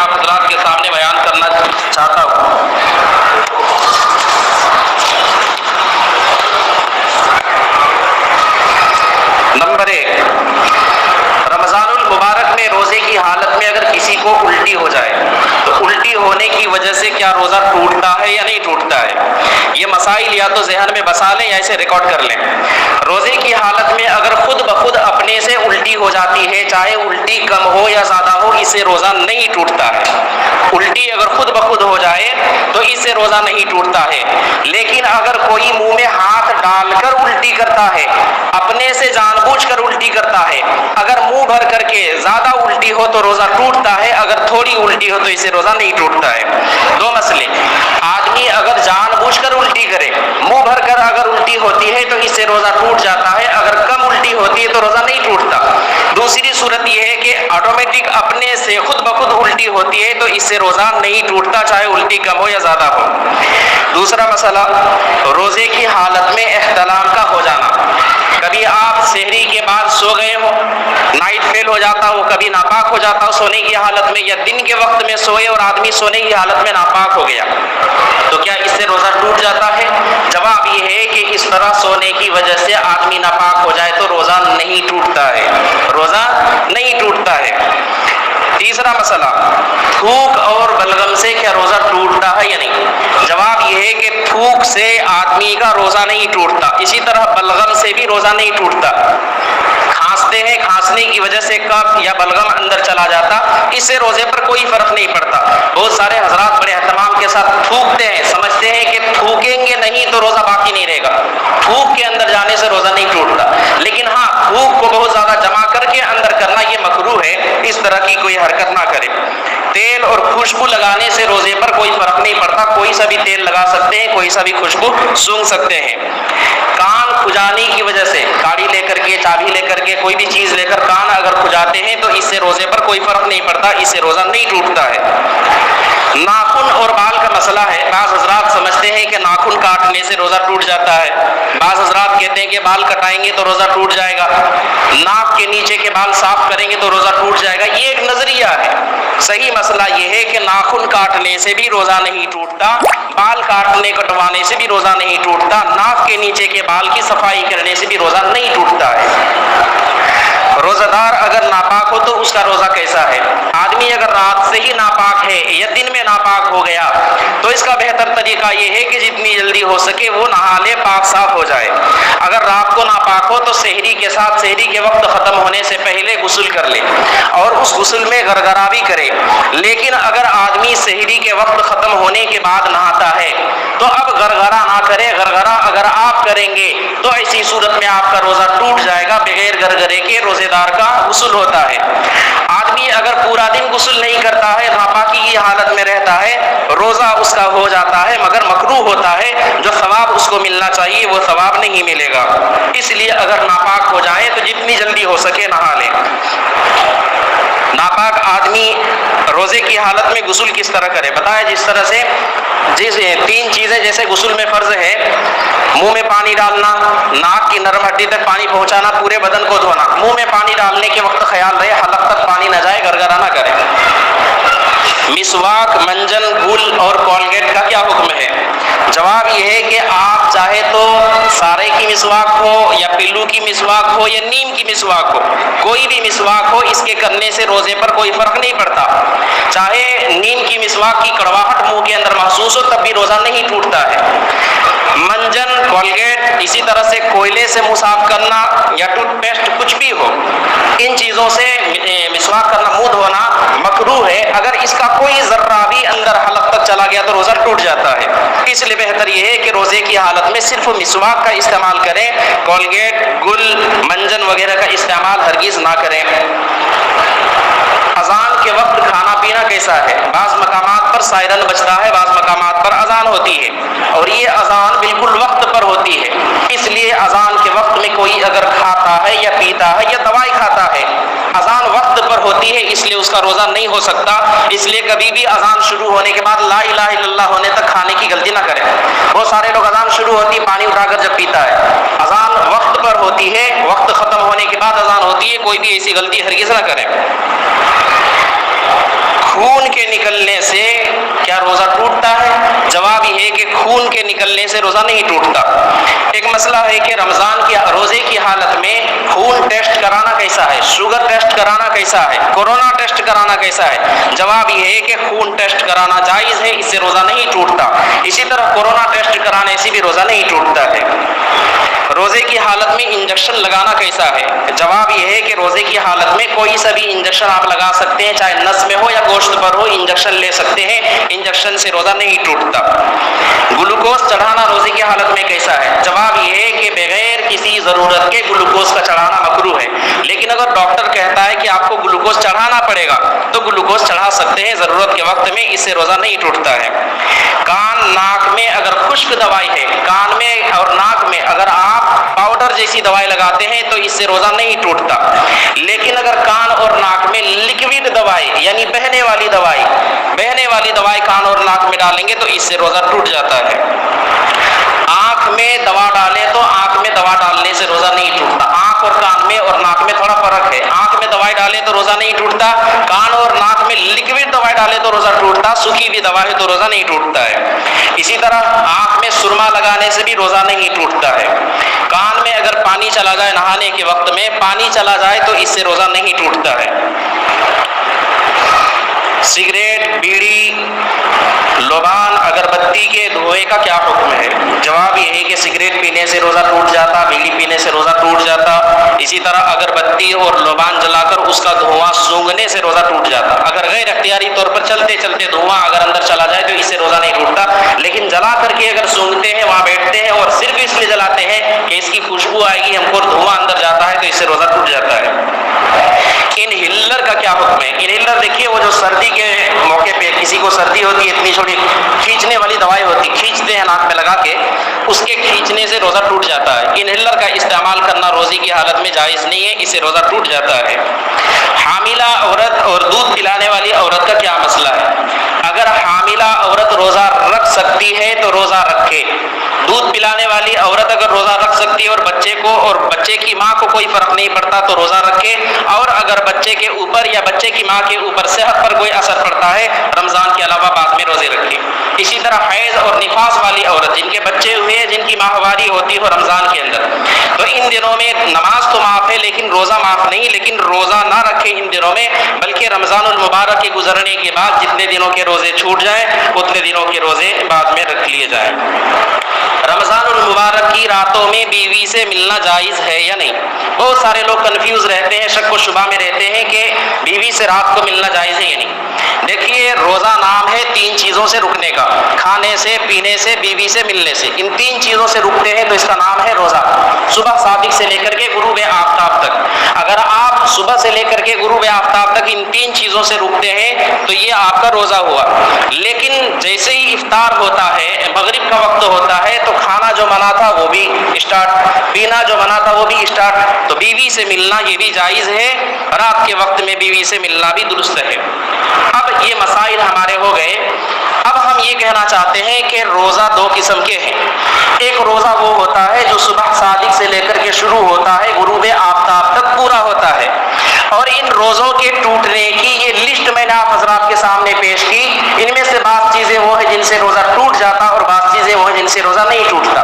آپ حضرات کے سامنے بیان کرنا چاہتا ہوں۔ نمبر 1، رمضان المبارک میں روزے کی حالت میں اگر کسی کو الٹی ہو جائے تو الٹی ہونے کی وجہ سے کیا روزہ ٹوٹتا ہے یا نہیں ٹوٹتا ہے؟ یہ مسائل یا تو ذہن میں بسا لیں یا اسے ریکارڈ کر لیں۔ روزے کی حالت میں اگر خود بخود اپنے سے الٹی ہو جاتی ہے، چاہے الٹی کم ہو یا زیادہ ہو، اس سے روزہ نہیں ٹوٹتا ہے۔ الٹی اگر خود بخود ہو جائے تو اس سے روزہ نہیں ٹوٹتا ہے، لیکن اگر کوئی منہ میں ہاتھ ڈال کر الٹی کرتا ہے، اپنے سے جان بوجھ کر الٹی کرتا ہے، اگر منہ بھر کر کے زیادہ الٹی ہو تو روزہ ٹوٹتا ہے، اگر تھوڑی الٹی ہو تو اس سے روزہ نہیں ٹوٹتا ہے۔ دو مسئلے، آدمی اگر جان بوجھ کر الٹی کرے، منہ بھر کر اگر الٹی ہوتی ہے تو اس سے روزہ ٹوٹ جاتا ہے، اگر کم الٹی ہوتی ہے تو روزہ نہیں ٹوٹتا۔ دوسری صورت یہ ہے کہ آٹومیٹک اپنے سے خود بخود الٹی ہوتی ہے تو اس سے روزہ نہیں ٹوٹتا، چاہے الٹی کم ہو یا زیادہ ہو۔ دوسرا مسئلہ، روزے کی حالت میں احتلام کا ہو جانا۔ کبھی آپ سحری کے بعد سو گئے ہو، نائٹ فیل ہو جاتا ہو، کبھی ناپاک ہو جاتا ہو سونے کی حالت میں، یا دن کے وقت میں سوئے اور آدمی سونے کی حالت میں ناپاک ہو گیا، تو کیا اس سے روزہ ٹوٹ جاتا ہے؟ جواب یہ ہے کہ اس طرح سونے کی وجہ سے آدمی ناپاک ہو جائے تو روزہ نہیں ٹوٹتا ہے، روزہ نہیں ٹوٹتا ہے۔ تیسرا مسئلہ، تھوک اور بلغم سے کیا روزہ ٹوٹتا ہے یا نہیں؟ جواب یہ ہے کہ تھوک سے آدمی کا روزہ نہیں ٹوٹتا، اسی طرح بلغم سے بھی روزہ نہیں ٹوٹتا۔ کھانستے ہیں، کھانسنے کی وجہ سے کف یا بلغم اندر چلا جاتا، اس سے روزے پر کوئی فرق نہیں پڑتا۔ بہت سارے حضرات بڑے اہتمام کے ساتھ تھوکتے ہیں، سمجھتے ہیں کہ تھوکیں گے نہیں تو روزہ باقی نہیں رہے گا، تھوک کے اندر جانے سے روزہ نہیں ٹوٹتا۔ لیکن ہاں، تھوک کو بہت زیادہ جمع کر کے اندر کرنا یہ مکروہ ہے، اس طرح کی کوئی حرکت نہ کرے۔ تیل اور خوشبو لگانے سے روزے پر کوئی فرق نہیں پڑتا، کوئی سا بھی تیل لگا سکتے ہیں، کوئی سا بھی خوشبو سونگھ سکتے ہیں۔ کان کھجانے کی وجہ سے، کاڑی لے کر کے، چابی لے کر کے، کوئی بھی چیز لے کر کان اگر کھجاتے ہیں تو اس سے روزے پر کوئی فرق نہیں پڑتا، اس سے روزہ نہیں ٹوٹتا ہے۔ ناخن اور بال کا مسئلہ ہے، بعض حضرات سمجھتے ہیں کہ ناخن کاٹنے سے روزہ ٹوٹ جاتا ہے، بعض حضرات کہتے ہیں کہ بال کٹائیں گے تو روزہ ٹوٹ جائے گا، ناک کے نیچے کے بال صاف کریں گے تو روزہ ٹوٹ جائے گا۔ یہ ایک نظریہ ہے، صحیح مسئلہ یہ ہے کہ ناخن کاٹنے سے بھی روزہ نہیں ٹوٹتا، بال کاٹنے کٹوانے سے بھی روزہ نہیں ٹوٹتا، ناک کے نیچے کے بال کی صفائی کرنے سے بھی روزہ نہیں ٹوٹتا ہے۔ روزہ دار اگر ناپاک ہو تو اس کا روزہ کیسا ہے؟ آدمی اگر رات سے ہی ناپاک ہے یا دن میں ناپاک ہو گیا تو اس کا بہتر طریقہ یہ ہے کہ جتنی جلدی ہو سکے وہ نہا لے، پاک صاف ہو جائے۔ اگر رات کو ناپاک ہو تو سحری کے ساتھ، سحری کے وقت ختم ہونے سے پہلے غسل کر لے اور اس غسل میں گرگرا بھی کرے۔ لیکن اگر آدمی سحری کے وقت ختم ہونے کے بعد نہاتا ہے تو اب گرگرا نہ کرے، گرگرا اگر آپ کریں گے تو ایسی صورت میں آپ کا روزہ ٹوٹ جائے گا، بغیر گرگرے کے روزے دار کا غسل ہوتا ہے۔ آدمی اگر پورا دن غسل نہیں کرتا ہے، ناپاکی کی حالت میں رہتا ہے، روزہ اس کا ہو جاتا ہے مگر مکروہ ہوتا ہے، جو ثواب اس کو ملنا چاہیے وہ ثواب نہیں ملے گا۔ اس لیے اگر ناپاک ہو جائے تو جتنی جلدی ہو سکے نہا لے۔ ناپاک آدمی روزے کی حالت میں غسل کس طرح کرے؟ بتایا جس طرح سے، تین چیزیں جیسے غسل میں فرض ہے، منہ میں پانی ڈالنا، ناک کی نرم ہڈی تک پانی پہنچانا، پورے بدن کو دھونا۔ منہ میں پانی ڈالنے کے وقت خیال رہے حلق تک پانی نہ جائے، گرگرا نہ کرے۔ مسواک، منجن، گل اور کولگیٹ کا کیا حکم ہے؟ جواب یہ ہے کہ آپ چاہے تو سارے کی مسواک ہو یا پلو کی مسواک ہو یا نیم کی مسواک ہو، کوئی بھی مسواک ہو، اس کے کرنے سے روزے پر کوئی فرق نہیں پڑتا۔ چاہے نیم کی مسواک کی کڑواہٹ منہ کے اندر محسوس ہو تب بھی روزہ نہیں ٹوٹتا ہے۔ منجن، کولگیٹ، اسی طرح سے کوئلے سے منہ صاف کرنا یا ٹوتھ پیسٹ کچھ بھی ہو، ان چیزوں سے مسواک کرنا، منہ دھونا مکروہ ہے۔ اگر اس کا کوئی ذرہ بھی اندر حلق تک چلا گیا تو روزہ ٹوٹ جاتا ہے۔ اس لیے بہتر یہ ہے کہ روزے کی حالت میں صرف مسواک کا استعمال کریں، کولگیٹ، گل، منجن وغیرہ کا استعمال ہرگز نہ کریں۔ اذان کے وقت کھانا پینا کیسا ہے؟ بعض مقامات پر سائرن بجتا ہے، بعض مقامات پر اذان ہوتی ہے، اور یہ اذان بالکل وقت پر ہوتی ہے۔ اس لیے اذان کے وقت میں کوئی اگر کھاتا ہے یا پیتا ہے یا دوائی کھاتا ہے، اذان وقت پر ہوتی ہے، اس لیے اس کا روزہ نہیں ہو سکتا۔ اس لیے کبھی بھی اذان شروع ہونے کے بعد لا الہ الا اللہ ہونے تک کھانے کی غلطی نہ کریں۔ بہت سارے لوگ اذان شروع ہوتی ہے پانی اٹھا کر جب پیتا ہے۔ اذان وقت پر ہوتی ہے، وقت ختم ہونے کے بعد اذان ہوتی ہے، کوئی بھی ایسی غلطی ہرگز نہ کریں۔ خون کے نکلنے سے کیا روزہ ٹوٹتا ہے؟ جواب یہ ہے کہ خون کے نکلنے سے روزہ نہیں ٹوٹتا۔ ایک مسئلہ ہے کہ رمضان کے روزے کی حالت میں خون ٹیسٹ کرانا کیسا ہے، شوگر ٹیسٹ کرانا کیسا ہے، کورونا ٹیسٹ کرانا کیسا ہے؟ جواب یہ ہے کہ خون ٹیسٹ کرانا جائز ہے، اس سے روزہ نہیں ٹوٹتا۔ اسی طرح کورونا ٹیسٹ کرانے سے بھی روزہ نہیں ٹوٹتا ہے۔ روزے کی حالت میں انجیکشن لگانا کیسا ہے؟ جواب یہ ہے کہ روزے کی حالت میں کوئی سا بھی انجیکشن آپ لگا سکتے ہیں، چاہے نس میں ہو یا گوشت پر ہو، انجیکشن لے سکتے ہیں، انجیکشن سے روزہ نہیں ٹوٹتا۔ گلوکوز چڑھانا روزے کی حالت میں کیسا ہے؟ جواب یہ ہے کہ بغیر کسی ضرورت کے گلوکوز کا چڑھانا مکروہ ہے، لیکن اگر ڈاکٹر کہتا ہے کہ آپ کو گلوکوز چڑھانا پڑے گا تو گلوکوز چڑھا سکتے ہیں ضرورت کے وقت میں، اس سے روزہ نہیں ٹوٹتا ہے۔ کان ناک میں اگر خشک دوائی ہے، کان میں اور ناک میں اگر آپ پاؤڈر جیسی دوائی لگاتے ہیں تو اس سے روزہ نہیں ٹوٹتا، لیکن اگر کان اور ناک میں لکوڈ دوائی یعنی بہنے والی دوائی کان اور ناک میں ڈالیں گے تو اس سے روزہ ٹوٹ جاتا ہے۔ آنکھ میں دوا ڈالیں تو آنکھ میں دوا ڈالنے سے روزہ نہیں ٹوٹتا۔ آنکھ اور کان میں اور ناک میں تھوڑا فرق ہے، آنکھ میں دوائی ڈالیں تو روزہ نہیں ٹوٹتا، کان اور ناک میں لکوڈ دوائی ڈالیں تو روزہ ٹوٹتا، سوکھی بھی دوا ہے تو روزہ نہیں ٹوٹتا ہے۔ اسی طرح آنکھ میں سرما لگانے سے بھی روزہ نہیں ٹوٹتا ہے۔ کان میں اگر پانی چلا جائے نہانے کے وقت میں پانی چلا جائے تو اس سے روزہ نہیں ٹوٹتا ہے۔ سگریٹ، بیڑی، لبان، اگربتی کے دھوئے کا کیا حکم ہے؟ جواب یہ ہے کہ سگریٹ پینے سے روزہ ٹوٹ جاتا، بیڑی پینے سے روزہ ٹوٹ جاتا، اسی طرح اگربتی اور لبان جلا کر اس کا دھواں سونگھنے سے روزہ ٹوٹ جاتا۔ اگر غیر اختیاری طور پر چلتے چلتے دھواں اگر اندر چلا جائے تو اس سے روزہ نہیں ٹوٹتا، لیکن جلا کر کے اگر سونگھتے ہیں، وہاں بیٹھتے ہیں اور صرف اس لیے جلاتے ہیں کہ اس کی خوشبو آئے گی ہم کو، دھواں اندر جاتا ہے تو اس سے روزہ ٹوٹ جاتا ہے۔ انہیلر کا کیا حکم ہے؟ انہیلر دیکھیے وہ جو سردی کے موقع پہ کسی کو سردی ہوتی ہے، اتنی چھوٹی کھینچنے والی دوائی ہوتی، کھینچتے ہیں ناک میں لگا کے، اس کے کھینچنے سے روزہ ٹوٹ جاتا ہے۔ انہیلر کا استعمال کرنا روزے کی حالت میں جائز نہیں ہے، اس سے روزہ ٹوٹ جاتا ہے۔ حاملہ عورت اور دودھ پلانے والی عورت کا کیا مسئلہ ہے؟ اگر حاملہ عورت روزہ رکھ سکتی ہے تو روزہ رکھے۔ دودھ پلانے والی عورت اگر روزہ رکھ سکتی ہے اور بچے کو اور بچے کی ماں کو کوئی فرق نہیں پڑتا تو روزہ رکھے، اور اگر بچے کے اوپر یا بچے کی ماں کے اوپر صحت پر کوئی اثر پڑتا ہے رمضان کے علاوہ بعد میں روزے رکھے۔ اسی طرح حیض اور نفاس والی عورت جن کے بچے ہوئے ہیں، جن کی ماہواری ہوتی ہو رمضان کے اندر، تو ان دنوں میں نماز تو معاف ہے لیکن روزہ معاف نہیں، لیکن روزہ نہ رکھے ان دنوں میں، بلکہ رمضان المبارک کے گزرنے کے بعد جتنے دنوں کے روزے چھوٹ جائیں اتنے دنوں کے روزے بعد میں رکھ لیے جائیں۔ رمضان المبارک کی راتوں میں بیوی سے ملنا جائز ہے یا نہیں؟ بہت سارے لوگ کنفیوز رہتے ہیں، شک و شبہ میں رہتے ہیں کہ بیوی سے رات کو ملنا جائز ہے یا نہیں۔ دیکھیے روزہ نام ہے تین چیزوں سے رکنے کا، کھانے سے، پینے سے، بیوی سے ملنے سے، ان تین چیزوں سے رکتے ہیں تو اس کا نام ہے روزہ۔ صبح صادق سے لے کر کے غروب آفتاب تک، اگر آپ صبح سے لے کر کے غروب آفتاب تک ان تین چیزوں سے رکتے ہیں تو یہ آپ کا روزہ ہوا۔ لیکن جیسے ہی افطار ہوتا ہے، مغرب کا وقت ہوتا ہے، تو کھانا جو منع تھا وہ بھی اسٹارٹ، پینا جو منع تھا وہ بھی اسٹارٹ، تو بیوی سے ملنا یہ بھی جائز ہے، رات کے وقت میں بیوی سے ملنا بھی درست ہے۔ اب یہ مسائل ہمارے ہو گئے۔ اب ہم یہ کہنا چاہتے ہیں کہ روزہ دو قسم کے ہیں۔ ایک روزہ وہ ہوتا ہے جو صبح صادق سے لے کر کے شروع ہوتا ہے، غروب آفتاب تک پورا ہوتا ہے، اور ان روزوں کے ٹوٹنے کی یہ لسٹ میں نے آپ حضرات کے سامنے پیش کی۔ ان میں سے بعض چیزیں وہ ہیں جن سے روزہ ٹوٹ جاتا اور بعض چیزیں وہ ہیں جن سے روزہ نہیں ٹوٹتا۔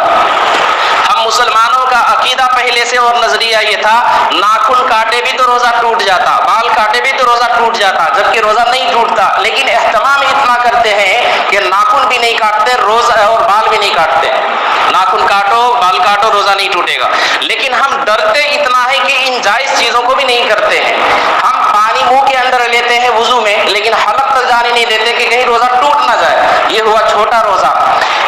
ہم مسلمانوں کا عقیدہ پہلے سے اور نظریہ یہ تھا ناخن کاٹے بھی تو روزہ ٹوٹ جاتا، بال کاٹے بھی تو روزہ ٹوٹ جاتا، جبکہ روزہ نہیں ٹوٹتا، لیکن اہتمام اتنا کرتے ہیں کہ ناخن بھی نہیں کاٹتے روزہ اور بال بھی نہیں کاٹتے۔ ناخن کاٹو، بال کاٹو، روزہ نہیں ٹوٹے گا، لیکن ہم ڈرتے اتنا ہے کہ ان جائز چیزوں کو بھی نہیں کرتے ہیں۔ ہم پانی منہ کے اندر لیتے ہیں وضو میں، لیکن حلق تک جانے نہیں دیتے کہ کہیں روزہ ٹوٹ نہ جائے۔ یہ ہوا چھوٹا روزہ۔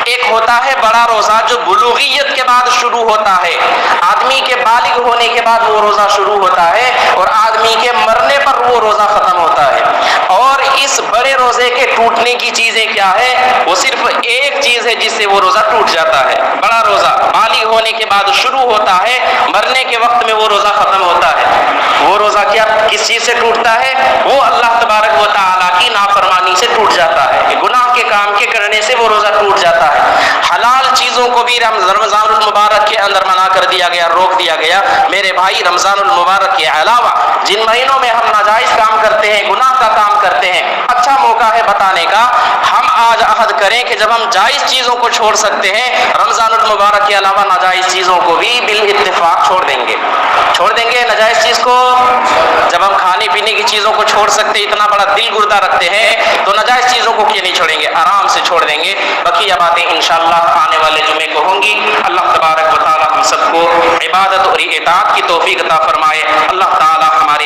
ایک ہوتا ہے بڑا روزہ جو بلوغیت کے بعد شروع ہوتا ہے، آدمی کے بالغ ہونے کے بعد وہ روزہ شروع ہوتا ہے اور آدمی کے مرنے پر وہ روزہ ختم ہوتا ہے۔ اور اس بڑے روزے کے ٹوٹنے کی چیزیں کیا ہے؟ وہ صرف ایک چیز ہے جس سے وہ روزہ ٹوٹ جاتا ہے۔ بڑا روزہ بالغ ہونے کے بعد شروع ہوتا ہے، مرنے کے وقت میں وہ روزہ ختم ہوتا ہے۔ وہ روزہ کیا کس چیز سے ٹوٹتا ہے؟ وہ اللہ تبارک و تعالیٰ کی نافرمانی سے ٹوٹ جاتا ہے، گناہ کے کام کے کرنے سے وہ روزہ ٹوٹ جاتا ہے۔ حلال چیزوں کو بھی رمضان المبارک کے اندر منع کر دیا گیا، روک دیا گیا۔ میرے بھائی رمضان المبارک کے علاوہ جن مہینوں میں ہم ناجائز کام کرتے ہیں، گناہ کا کام کرتے ہیں، اچھا ہے بتانے کا، ہم آج عہد کریں کہ جب ہم جائز چیزوں کو چھوڑ سکتے ہیں، رمضان المبارک کے علاوہ ناجائز چیزوں کو بھی بالاتفاق چھوڑ دیں گے۔ چھوڑ دیں گے ناجائز چیز کو، جب ہم کھانے پینے کی چیزوں کو چھوڑ سکتے ہیں، اتنا بڑا دل گردہ رکھتے ہیں، تو ناجائز چیزوں کو کیوں نہیں چھوڑیں گے؟ آرام سے چھوڑ دیں گے۔ بقیہ باتیں انشاءاللہ آنے والے جمعے کو ہوں گی۔ اللہ تبارک و تعالی ہم سب کو عبادت اور اطاعت کی توفیق عطا فرمائے۔ اللہ تعالی ہماری